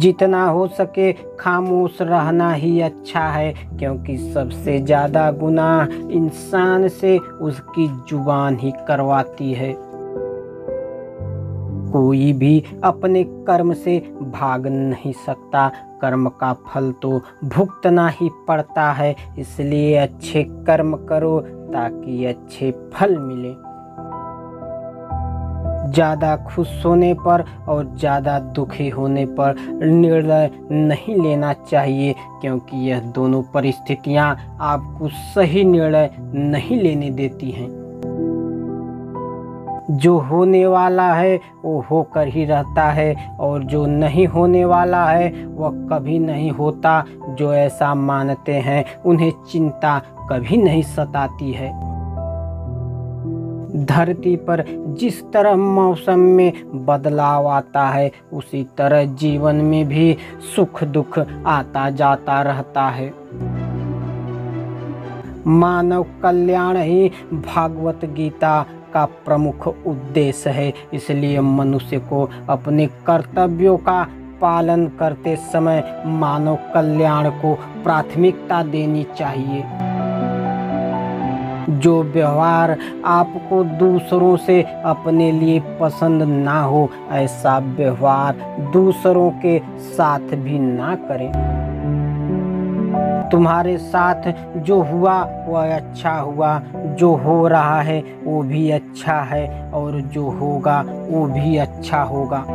जितना हो सके खामोश रहना ही अच्छा है, क्योंकि सबसे ज़्यादा गुनाह इंसान से उसकी जुबान ही करवाती है। कोई भी अपने कर्म से भाग नहीं सकता, कर्म का फल तो भुगतना ही पड़ता है। इसलिए अच्छे कर्म करो ताकि अच्छे फल मिले। ज़्यादा खुश होने पर और ज़्यादा दुखी होने पर निर्णय नहीं लेना चाहिए, क्योंकि यह दोनों परिस्थितियां आपको सही निर्णय नहीं लेने देती हैं। जो होने वाला है वो होकर ही रहता है, और जो नहीं होने वाला है वह कभी नहीं होता। जो ऐसा मानते हैं उन्हें चिंता कभी नहीं सताती है। धरती पर जिस तरह मौसम में बदलाव आता है, उसी तरह जीवन में भी सुख दुख आता जाता रहता है। मानव कल्याण ही भागवत गीता का प्रमुख उद्देश्य है। इसलिए मनुष्य को अपने कर्तव्यों का पालन करते समय मानव कल्याण को प्राथमिकता देनी चाहिए। जो व्यवहार आपको दूसरों से अपने लिए पसंद ना हो, ऐसा व्यवहार दूसरों के साथ भी ना करें। तुम्हारे साथ जो हुआ वह अच्छा हुआ, जो हो रहा है वो भी अच्छा है, और जो होगा वो भी अच्छा होगा।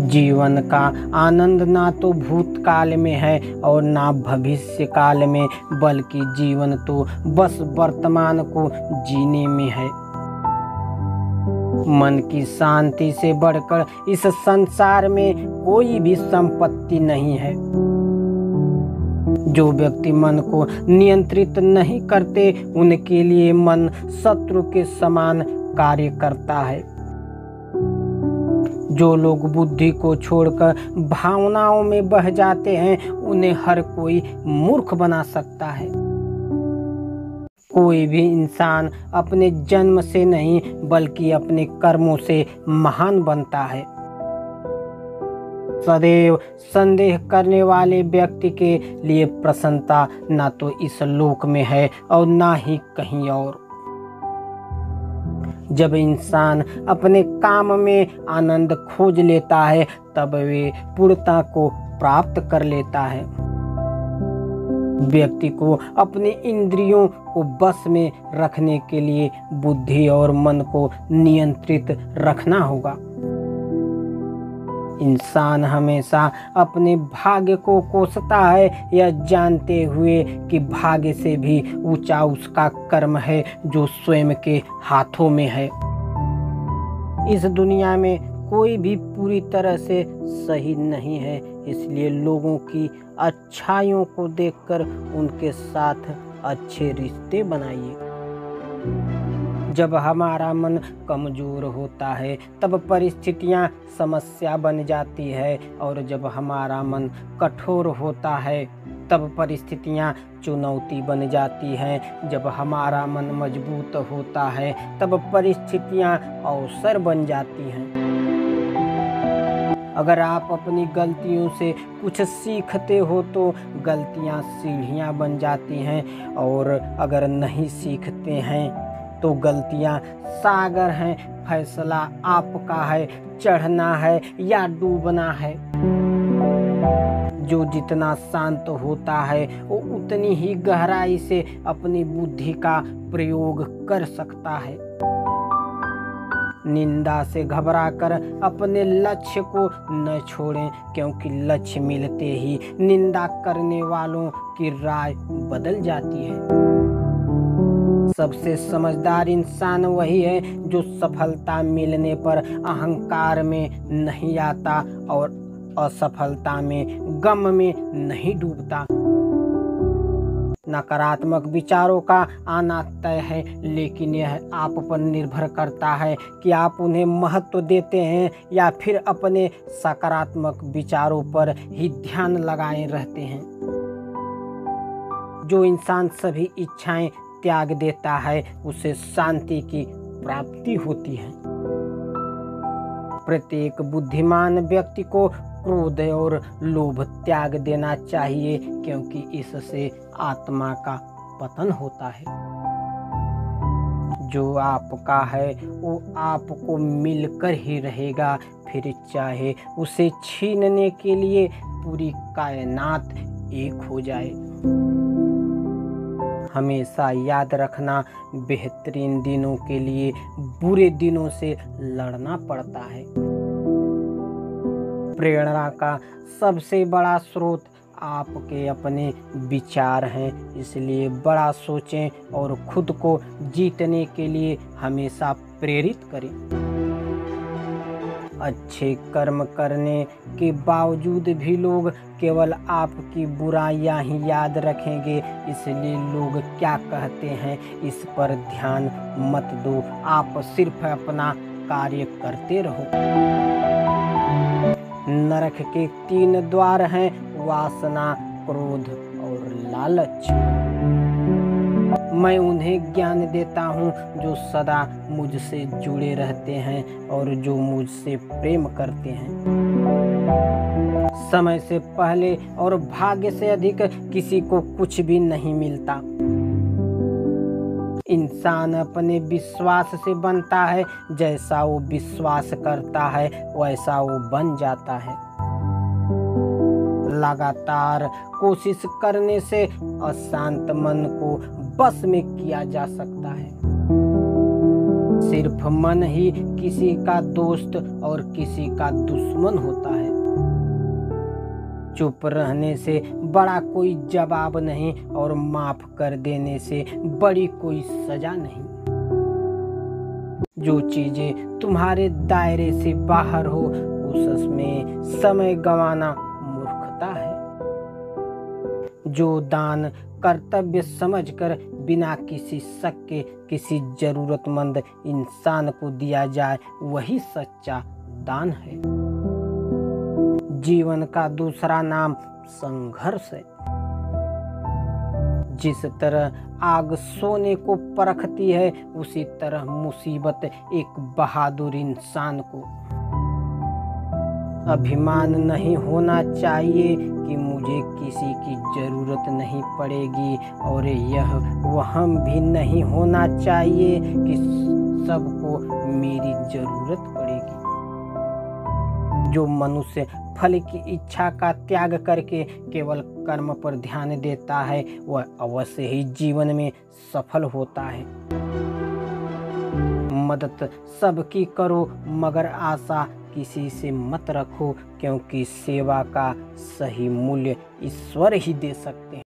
जीवन का आनंद ना तो भूतकाल में है और ना भविष्य काल में, बल्कि जीवन तो बस वर्तमान को जीने में है। मन की शांति से बढ़कर इस संसार में कोई भी संपत्ति नहीं है। जो व्यक्ति मन को नियंत्रित नहीं करते, उनके लिए मन शत्रु के समान कार्य करता है। जो लोग बुद्धि को छोड़कर भावनाओं में बह जाते हैं, उन्हें हर कोई मूर्ख बना सकता है। कोई भी इंसान अपने जन्म से नहीं, बल्कि अपने कर्मों से महान बनता है। सदैव संदेह करने वाले व्यक्ति के लिए प्रसन्नता ना तो इस लोक में है और ना ही कहीं और। जब इंसान अपने काम में आनंद खोज लेता है, तब वे पूर्णता को प्राप्त कर लेता है। व्यक्ति को अपने इंद्रियों को बस में रखने के लिए बुद्धि और मन को नियंत्रित रखना होगा। इंसान हमेशा अपने भाग्य को कोसता है, यह जानते हुए कि भाग्य से भी ऊंचा उसका कर्म है जो स्वयं के हाथों में है। इस दुनिया में कोई भी पूरी तरह से सही नहीं है, इसलिए लोगों की अच्छाइयों को देखकर उनके साथ अच्छे रिश्ते बनाइए। जब हमारा मन कमज़ोर होता है तब परिस्थितियाँ समस्या बन जाती है, और जब हमारा मन कठोर होता है तब परिस्थितियाँ चुनौती बन जाती हैं। जब हमारा मन मजबूत होता है तब परिस्थितियाँ अवसर बन जाती हैं। अगर आप अपनी गलतियों से कुछ सीखते हो तो गलतियाँ सीढ़ियाँ बन जाती हैं, और अगर नहीं सीखते हैं तो गलतियाँ सागर हैं। फैसला आपका है, चढ़ना है या डूबना है। जो जितना शांत होता है वो उतनी ही गहराई से अपनी बुद्धि का प्रयोग कर सकता है। निंदा से घबराकर अपने लक्ष्य को न छोड़ें, क्योंकि लक्ष्य मिलते ही निंदा करने वालों की राय बदल जाती है। सबसे समझदार इंसान वही है जो सफलता मिलने पर अहंकार में नहीं आता और असफलता में गम में नहीं डूबता। नकारात्मक विचारों का आना तय है, लेकिन यह आप पर निर्भर करता है कि आप उन्हें महत्व देते हैं या फिर अपने सकारात्मक विचारों पर ही ध्यान लगाए रहते हैं। जो इंसान सभी इच्छाएं त्याग देता है, उसे शांति की प्राप्ति होती है। प्रत्येक बुद्धिमान व्यक्ति को क्रोध और लोभ त्याग देना चाहिए, क्योंकि इससे आत्मा का पतन होता है। जो आपका है वो आपको मिलकर ही रहेगा, फिर चाहे उसे छीनने के लिए पूरी कायनात एक हो जाए। हमेशा याद रखना, बेहतरीन दिनों के लिए बुरे दिनों से लड़ना पड़ता है। प्रेरणा का सबसे बड़ा स्रोत आपके अपने विचार हैं, इसलिए बड़ा सोचें और खुद को जीतने के लिए हमेशा प्रेरित करें। अच्छे कर्म करने के बावजूद भी लोग केवल आपकी बुराइयां ही याद रखेंगे, इसलिए लोग क्या कहते हैं इस पर ध्यान मत दो। आप सिर्फ अपना कार्य करते रहो। नरक के 3 द्वार हैं, वासना, क्रोध और लालच। मैं उन्हें ज्ञान देता हूँ जो सदा मुझसे जुड़े रहते हैं और जो मुझसे प्रेम करते हैं। समय से पहले और भाग्य से अधिक किसी को कुछ भी नहीं मिलता। इंसान अपने विश्वास से बनता है, जैसा वो विश्वास करता है वैसा वो बन जाता है। लगातार कोशिश करने से अशांत मन को बस में किया जा सकता है। सिर्फ मन ही किसी का दोस्त और किसी का दुश्मन होता है। चुप रहने से बड़ा कोई जवाब नहीं और माफ कर देने से बड़ी कोई सजा नहीं। जो चीजें तुम्हारे दायरे से बाहर हो उसमें समय गंवाना मूर्खता है। जो दान कर्तव्य समझकर बिना किसी शक के किसी जरूरतमंद इंसान को दिया जाए वही सच्चा दान है। जीवन का दूसरा नाम संघर्ष है। जिस तरह आग सोने को परखती है, उसी तरह मुसीबत एक बहादुर इंसान को। अभिमान नहीं होना चाहिए कि मुझे किसी की जरूरत नहीं पड़ेगी, और यह वहम भी नहीं होना चाहिए कि सबको मेरी जरूरत पड़ेगी। जो मनुष्य फल की इच्छा का त्याग करके केवल कर्म पर ध्यान देता है वह अवश्य ही जीवन में सफल होता है। मदद सबकी करो मगर आशा किसी से मत रखो, क्योंकि सेवा का सही मूल्य ईश्वर ही दे सकते हैं।